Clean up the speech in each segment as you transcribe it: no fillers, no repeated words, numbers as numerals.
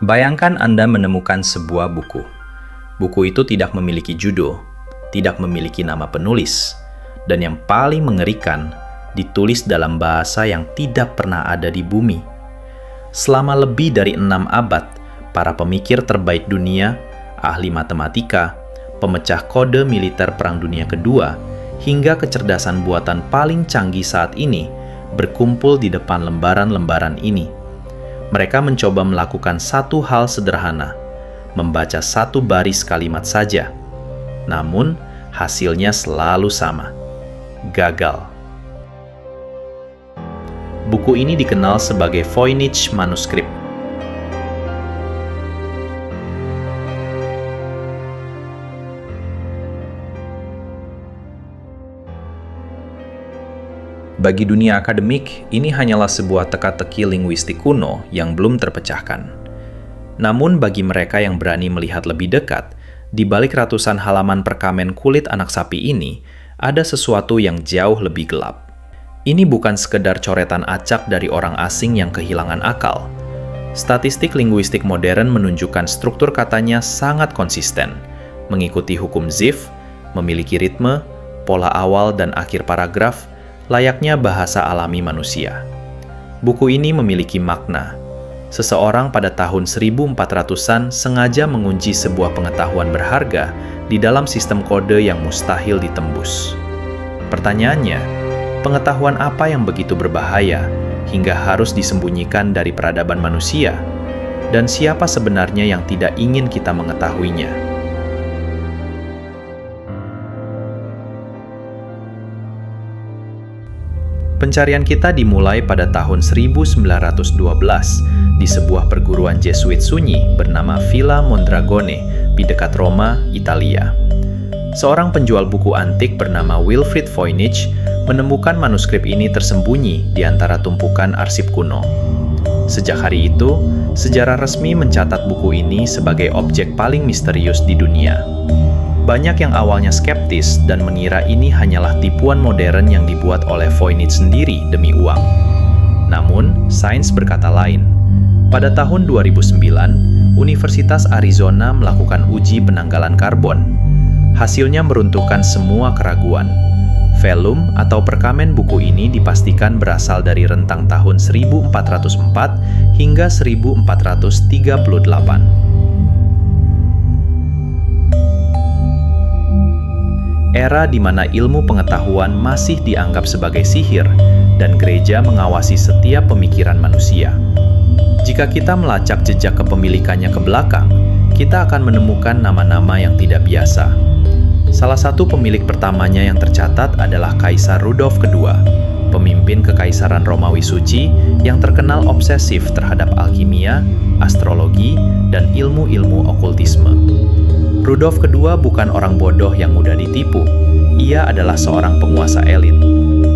Bayangkan Anda menemukan sebuah buku. Buku itu tidak memiliki judul, tidak memiliki nama penulis, dan yang paling mengerikan, ditulis dalam bahasa yang tidak pernah ada di bumi. Selama lebih dari 6 abad, para pemikir terbaik dunia, ahli matematika, pemecah kode militer Perang Dunia Kedua, hingga kecerdasan buatan paling canggih saat ini, berkumpul di depan lembaran-lembaran ini. Mereka mencoba melakukan satu hal sederhana, membaca satu baris kalimat saja. Namun, hasilnya selalu sama. Gagal. Buku ini dikenal sebagai Voynich Manuscript. Bagi dunia akademik, ini hanyalah sebuah teka-teki linguistik kuno yang belum terpecahkan. Namun bagi mereka yang berani melihat lebih dekat, di balik ratusan halaman perkamen kulit anak sapi ini, ada sesuatu yang jauh lebih gelap. Ini bukan sekedar coretan acak dari orang asing yang kehilangan akal. Statistik linguistik modern menunjukkan struktur katanya sangat konsisten, mengikuti hukum Zipf, memiliki ritme, pola awal dan akhir paragraf, layaknya bahasa alami manusia. Buku ini memiliki makna. Seseorang pada tahun 1400-an sengaja mengunci sebuah pengetahuan berharga di dalam sistem kode yang mustahil ditembus. Pertanyaannya, pengetahuan apa yang begitu berbahaya hingga harus disembunyikan dari peradaban manusia? Dan siapa sebenarnya yang tidak ingin kita mengetahuinya? Pencarian kita dimulai pada tahun 1912 di sebuah perguruan Jesuit sunyi bernama Villa Mondragone di dekat Roma, Italia. Seorang penjual buku antik bernama Wilfrid Voynich menemukan manuskrip ini tersembunyi di antara tumpukan arsip kuno. Sejak hari itu, sejarah resmi mencatat buku ini sebagai objek paling misterius di dunia. Banyak yang awalnya skeptis dan mengira ini hanyalah tipuan modern yang dibuat oleh Voynich sendiri demi uang. Namun, sains berkata lain. Pada tahun 2009, Universitas Arizona melakukan uji penanggalan karbon. Hasilnya meruntuhkan semua keraguan. Velum atau perkamen buku ini dipastikan berasal dari rentang tahun 1404 hingga 1438. Era di mana ilmu pengetahuan masih dianggap sebagai sihir dan gereja mengawasi setiap pemikiran manusia. Jika kita melacak jejak kepemilikannya ke belakang, kita akan menemukan nama-nama yang tidak biasa. Salah satu pemilik pertamanya yang tercatat adalah Kaisar Rudolf II, pemimpin Kekaisaran Romawi Suci yang terkenal obsesif terhadap alkimia, astrologi, dan ilmu-ilmu okultisme. Rudolf II bukan orang bodoh yang mudah ditipu. Ia adalah seorang penguasa elit.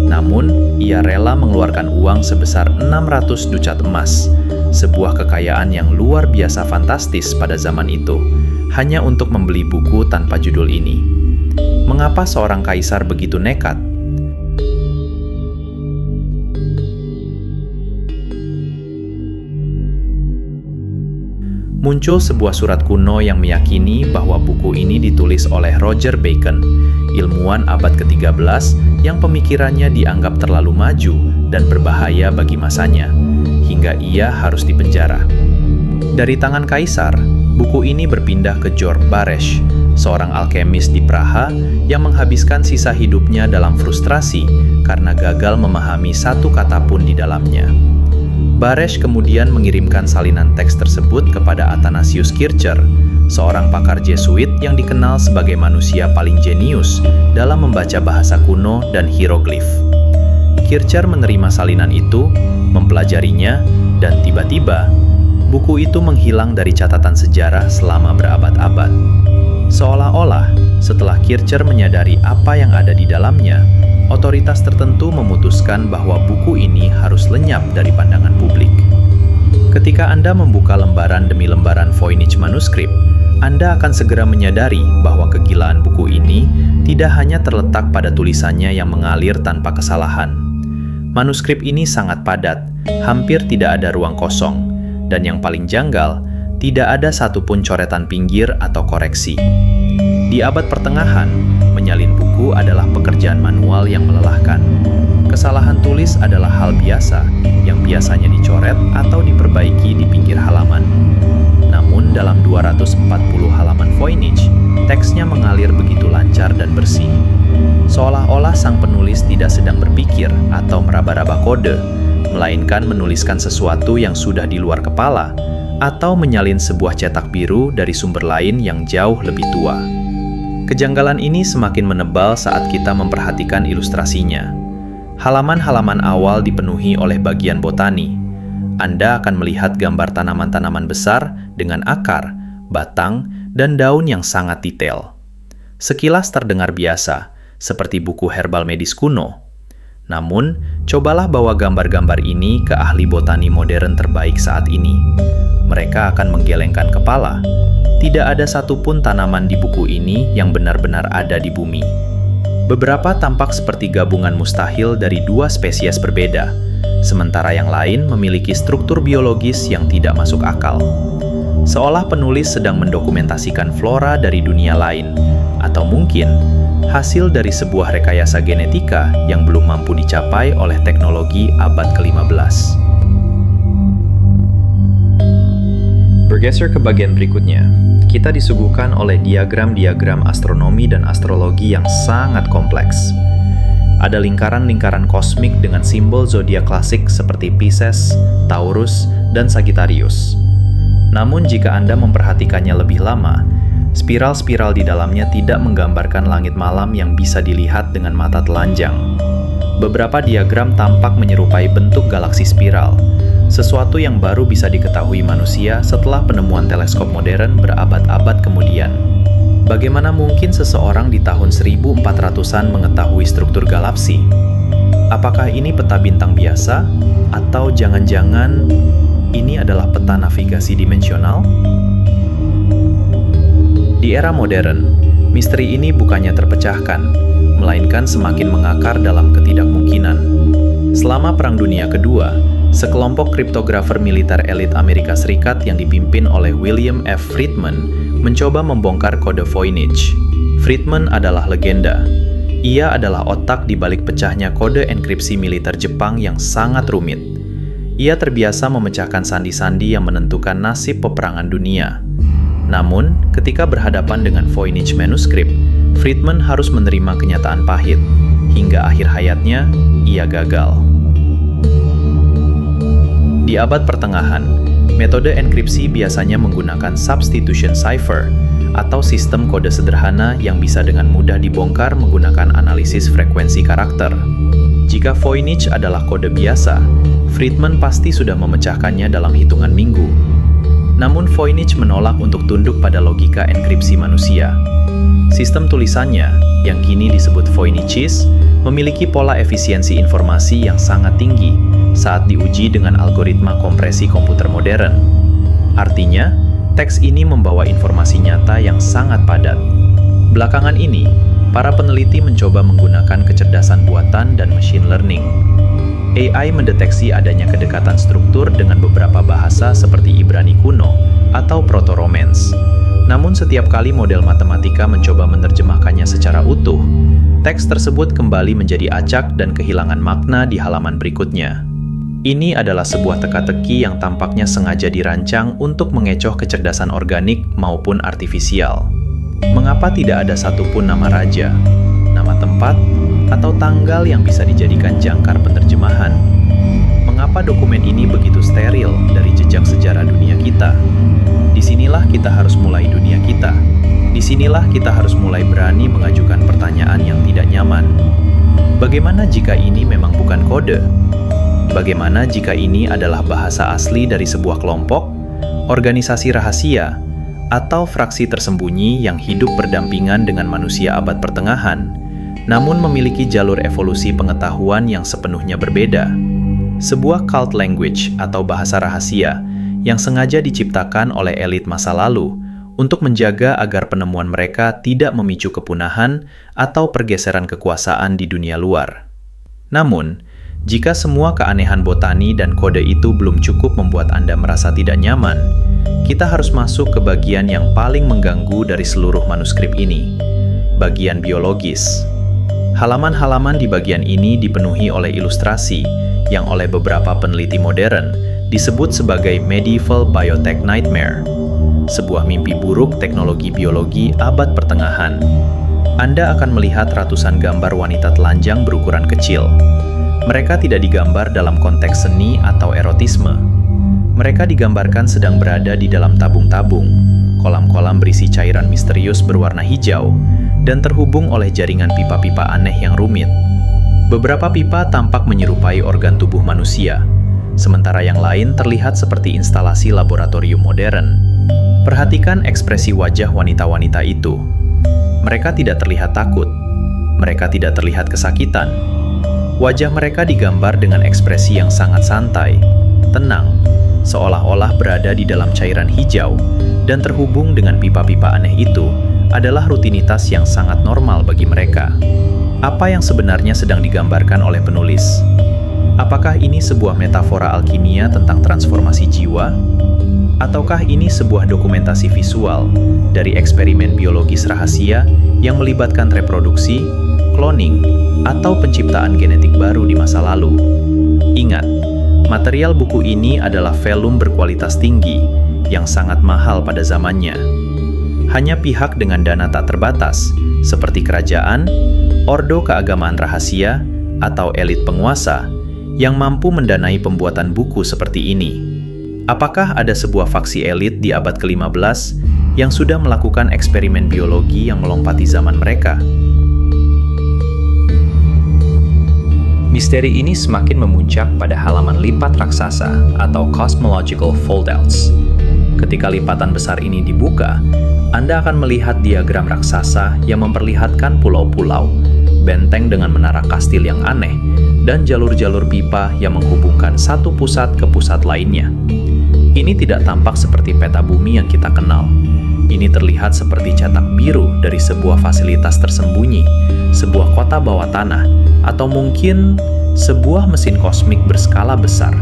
Namun, ia rela mengeluarkan uang sebesar 600 ducat emas, sebuah kekayaan yang luar biasa fantastis pada zaman itu, hanya untuk membeli buku tanpa judul ini. Mengapa seorang kaisar begitu nekat? Muncul sebuah surat kuno yang meyakini bahwa buku ini ditulis oleh Roger Bacon, ilmuwan abad ke-13 yang pemikirannya dianggap terlalu maju dan berbahaya bagi masanya, hingga ia harus dipenjara. Dari tangan kaisar, buku ini berpindah ke George Baresch, seorang alkemis di Praha yang menghabiskan sisa hidupnya dalam frustrasi karena gagal memahami satu kata pun di dalamnya. Baresch kemudian mengirimkan salinan teks tersebut kepada Athanasius Kircher, seorang pakar Jesuit yang dikenal sebagai manusia paling jenius dalam membaca bahasa kuno dan hieroglif. Kircher menerima salinan itu, mempelajarinya, dan tiba-tiba, buku itu menghilang dari catatan sejarah selama berabad-abad. Seolah-olah, setelah Kircher menyadari apa yang ada di dalamnya, otoritas tertentu memutuskan bahwa buku ini harus lenyap dari pandangan publik. Ketika Anda membuka lembaran demi lembaran Voynich manuskrip, Anda akan segera menyadari bahwa kegilaan buku ini tidak hanya terletak pada tulisannya yang mengalir tanpa kesalahan. Manuskrip ini sangat padat, hampir tidak ada ruang kosong, dan yang paling janggal, Tidak ada satupun coretan pinggir atau koreksi. Di abad pertengahan, menyalin buku adalah pekerjaan manual yang melelahkan. Kesalahan tulis adalah hal biasa yang biasanya dicoret atau diperbaiki di pinggir halaman. Namun dalam 240 halaman Voynich, teksnya mengalir begitu lancar dan bersih. Seolah-olah sang penulis tidak sedang berpikir atau meraba-raba kode, melainkan menuliskan sesuatu yang sudah di luar kepala atau menyalin sebuah cetak biru dari sumber lain yang jauh lebih tua. Kejanggalan ini semakin menebal saat kita memperhatikan ilustrasinya. Halaman-halaman awal dipenuhi oleh bagian botani. Anda akan melihat gambar tanaman-tanaman besar dengan akar, batang, dan daun yang sangat detail. Sekilas terdengar biasa, seperti buku herbal medis kuno. Namun, cobalah bawa gambar-gambar ini ke ahli botani modern terbaik saat ini. Mereka akan menggelengkan kepala. Tidak ada satupun tanaman di buku ini yang benar-benar ada di bumi. Beberapa tampak seperti gabungan mustahil dari dua spesies berbeda, sementara yang lain memiliki struktur biologis yang tidak masuk akal. Seolah penulis sedang mendokumentasikan flora dari dunia lain, atau mungkin hasil dari sebuah rekayasa genetika yang belum mampu dicapai oleh teknologi abad ke-15. Bergeser ke bagian berikutnya, kita disuguhkan oleh diagram-diagram astronomi dan astrologi yang sangat kompleks. Ada lingkaran-lingkaran kosmik dengan simbol zodiak klasik seperti Pisces, Taurus, dan Sagittarius. Namun jika Anda memperhatikannya lebih lama, spiral-spiral di dalamnya tidak menggambarkan langit malam yang bisa dilihat dengan mata telanjang. Beberapa diagram tampak menyerupai bentuk galaksi spiral, sesuatu yang baru bisa diketahui manusia setelah penemuan teleskop modern berabad-abad kemudian. Bagaimana mungkin seseorang di tahun 1400-an mengetahui struktur galaksi? Apakah ini peta bintang biasa? Atau jangan-jangan ini adalah peta navigasi dimensional? Di era modern, misteri ini bukannya terpecahkan, melainkan semakin mengakar dalam ketidakmungkinan. Selama Perang Dunia Kedua, sekelompok kriptografer militer elit Amerika Serikat yang dipimpin oleh William F. Friedman mencoba membongkar kode Voynich. Friedman adalah legenda. Ia adalah otak di balik pecahnya kode enkripsi militer Jepang yang sangat rumit. Ia terbiasa memecahkan sandi-sandi yang menentukan nasib peperangan dunia. Namun, ketika berhadapan dengan Voynich manuskrip, Friedman harus menerima kenyataan pahit. Hingga akhir hayatnya, ia gagal. Di abad pertengahan, metode enkripsi biasanya menggunakan substitution cipher atau sistem kode sederhana yang bisa dengan mudah dibongkar menggunakan analisis frekuensi karakter. Jika Voynich adalah kode biasa, Friedman pasti sudah memecahkannya dalam hitungan minggu. Namun Voynich menolak untuk tunduk pada logika enkripsi manusia. Sistem tulisannya, yang kini disebut Voynichese, memiliki pola efisiensi informasi yang sangat tinggi saat diuji dengan algoritma kompresi komputer modern. Artinya, teks ini membawa informasi nyata yang sangat padat. Belakangan ini, para peneliti mencoba menggunakan kecerdasan buatan dan machine learning. AI mendeteksi adanya kedekatan struktur dengan beberapa bahasa seperti Ibrani kuno atau Proto-Romance. Namun setiap kali model matematika mencoba menerjemahkannya secara utuh, teks tersebut kembali menjadi acak dan kehilangan makna di halaman berikutnya. Ini adalah sebuah teka-teki yang tampaknya sengaja dirancang untuk mengecoh kecerdasan organik maupun artifisial. Mengapa tidak ada satupun nama raja, nama tempat, atau tanggal yang bisa dijadikan jangkar penerjemahan? Mengapa dokumen ini begitu steril dari jejak sejarah dunia kita? Disinilah kita harus mulai dunia kita. Disinilah kita harus mulai berani mengajukan pertanyaan yang tidak nyaman. Bagaimana jika ini memang bukan kode? Bagaimana jika ini adalah bahasa asli dari sebuah kelompok, organisasi rahasia, atau fraksi tersembunyi yang hidup berdampingan dengan manusia abad pertengahan, namun memiliki jalur evolusi pengetahuan yang sepenuhnya berbeda? Sebuah cult language atau bahasa rahasia yang sengaja diciptakan oleh elit masa lalu untuk menjaga agar penemuan mereka tidak memicu kepunahan atau pergeseran kekuasaan di dunia luar. Namun, Jika semua keanehan botani dan kode itu belum cukup membuat Anda merasa tidak nyaman, kita harus masuk ke bagian yang paling mengganggu dari seluruh manuskrip ini, bagian biologis. Halaman-halaman di bagian ini dipenuhi oleh ilustrasi yang oleh beberapa peneliti modern disebut sebagai medieval biotech nightmare, sebuah mimpi buruk teknologi biologi abad pertengahan. Anda akan melihat ratusan gambar wanita telanjang berukuran kecil. Mereka tidak digambar dalam konteks seni atau erotisme. Mereka digambarkan sedang berada di dalam tabung-tabung, kolam-kolam berisi cairan misterius berwarna hijau, dan terhubung oleh jaringan pipa-pipa aneh yang rumit. Beberapa pipa tampak menyerupai organ tubuh manusia, sementara yang lain terlihat seperti instalasi laboratorium modern. Perhatikan ekspresi wajah wanita-wanita itu. Mereka tidak terlihat takut. Mereka tidak terlihat kesakitan. Wajah mereka digambar dengan ekspresi yang sangat santai, tenang, seolah-olah berada di dalam cairan hijau, dan terhubung dengan pipa-pipa aneh itu adalah rutinitas yang sangat normal bagi mereka. Apa yang sebenarnya sedang digambarkan oleh penulis? Apakah ini sebuah metafora alkimia tentang transformasi jiwa? Ataukah ini sebuah dokumentasi visual dari eksperimen biologis rahasia yang melibatkan reproduksi, cloning, atau penciptaan genetik baru di masa lalu? Ingat, material buku ini adalah velum berkualitas tinggi yang sangat mahal pada zamannya. Hanya pihak dengan dana tak terbatas, seperti kerajaan, ordo keagamaan rahasia, atau elit penguasa, yang mampu mendanai pembuatan buku seperti ini. Apakah ada sebuah faksi elit di abad ke-15 yang sudah melakukan eksperimen biologi yang melompati zaman mereka? Misteri ini semakin memuncak pada halaman lipat raksasa atau cosmological foldouts. Ketika lipatan besar ini dibuka, Anda akan melihat diagram raksasa yang memperlihatkan pulau-pulau, benteng dengan menara kastil yang aneh, dan jalur-jalur pipa yang menghubungkan satu pusat ke pusat lainnya. Ini tidak tampak seperti peta bumi yang kita kenal. Ini terlihat seperti cetak biru dari sebuah fasilitas tersembunyi, sebuah kota bawah tanah, atau mungkin sebuah mesin kosmik berskala besar.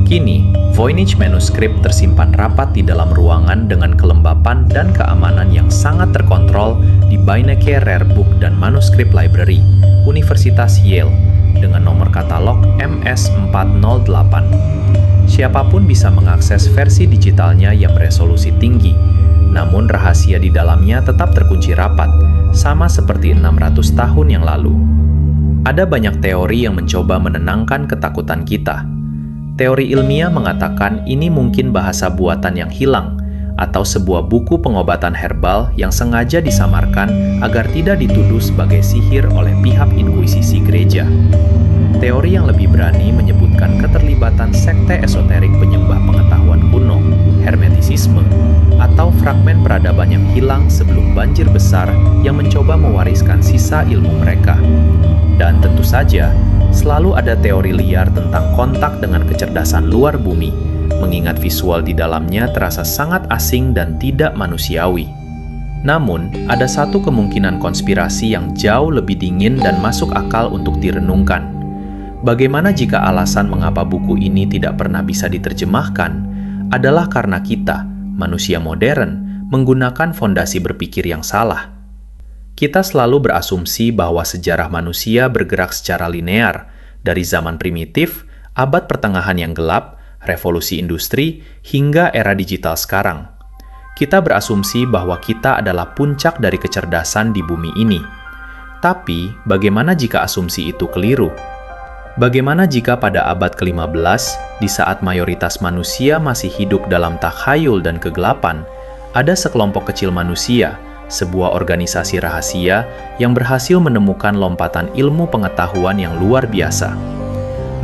Kini, Voynich manuskrip tersimpan rapat di dalam ruangan dengan kelembapan dan keamanan yang sangat terkontrol di Beinecke Rare Book dan Manuscript Library, Universitas Yale, dengan nomor katalog MS408. Siapapun bisa mengakses versi digitalnya yang beresolusi tinggi, namun rahasia di dalamnya tetap terkunci rapat, sama seperti 600 tahun yang lalu. Ada banyak teori yang mencoba menenangkan ketakutan kita. Teori ilmiah mengatakan ini mungkin bahasa buatan yang hilang, atau sebuah buku pengobatan herbal yang sengaja disamarkan agar tidak dituduh sebagai sihir oleh pihak inkuisisi gereja. Teori yang lebih berani menyebutkan keterlibatan sekte esoterik penyembah pengetahuan kuno, hermetisisme, atau fragmen peradaban yang hilang sebelum banjir besar yang mencoba mewariskan sisa ilmu mereka. Dan tentu saja, selalu ada teori liar tentang kontak dengan kecerdasan luar bumi, mengingat visual di dalamnya terasa sangat asing dan tidak manusiawi. Namun, ada satu kemungkinan konspirasi yang jauh lebih dingin dan masuk akal untuk direnungkan. Bagaimana jika alasan mengapa buku ini tidak pernah bisa diterjemahkan adalah karena kita, manusia modern, menggunakan fondasi berpikir yang salah? Kita selalu berasumsi bahwa sejarah manusia bergerak secara linear, dari zaman primitif, abad pertengahan yang gelap, revolusi industri, hingga era digital sekarang. Kita berasumsi bahwa kita adalah puncak dari kecerdasan di bumi ini. Tapi, bagaimana jika asumsi itu keliru? Bagaimana jika pada abad ke-15, di saat mayoritas manusia masih hidup dalam takhayul dan kegelapan, ada sekelompok kecil manusia, sebuah organisasi rahasia yang berhasil menemukan lompatan ilmu pengetahuan yang luar biasa.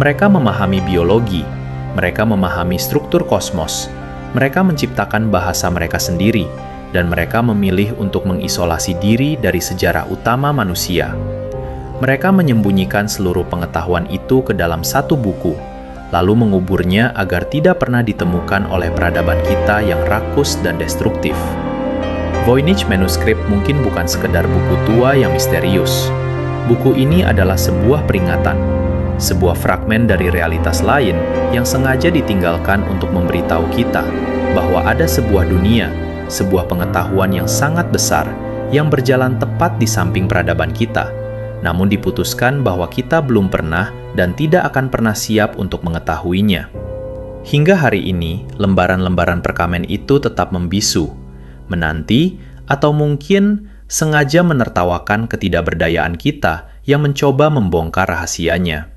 Mereka memahami biologi, mereka memahami struktur kosmos, mereka menciptakan bahasa mereka sendiri, dan mereka memilih untuk mengisolasi diri dari sejarah utama manusia. Mereka menyembunyikan seluruh pengetahuan itu ke dalam satu buku, lalu menguburnya agar tidak pernah ditemukan oleh peradaban kita yang rakus dan destruktif. Voynich manuskrip mungkin bukan sekedar buku tua yang misterius. Buku ini adalah sebuah peringatan, sebuah fragmen dari realitas lain yang sengaja ditinggalkan untuk memberitahu kita bahwa ada sebuah dunia, sebuah pengetahuan yang sangat besar yang berjalan tepat di samping peradaban kita, namun diputuskan bahwa kita belum pernah dan tidak akan pernah siap untuk mengetahuinya. Hingga hari ini, lembaran-lembaran perkamen itu tetap membisu, menanti, atau mungkin sengaja menertawakan ketidakberdayaan kita yang mencoba membongkar rahasianya.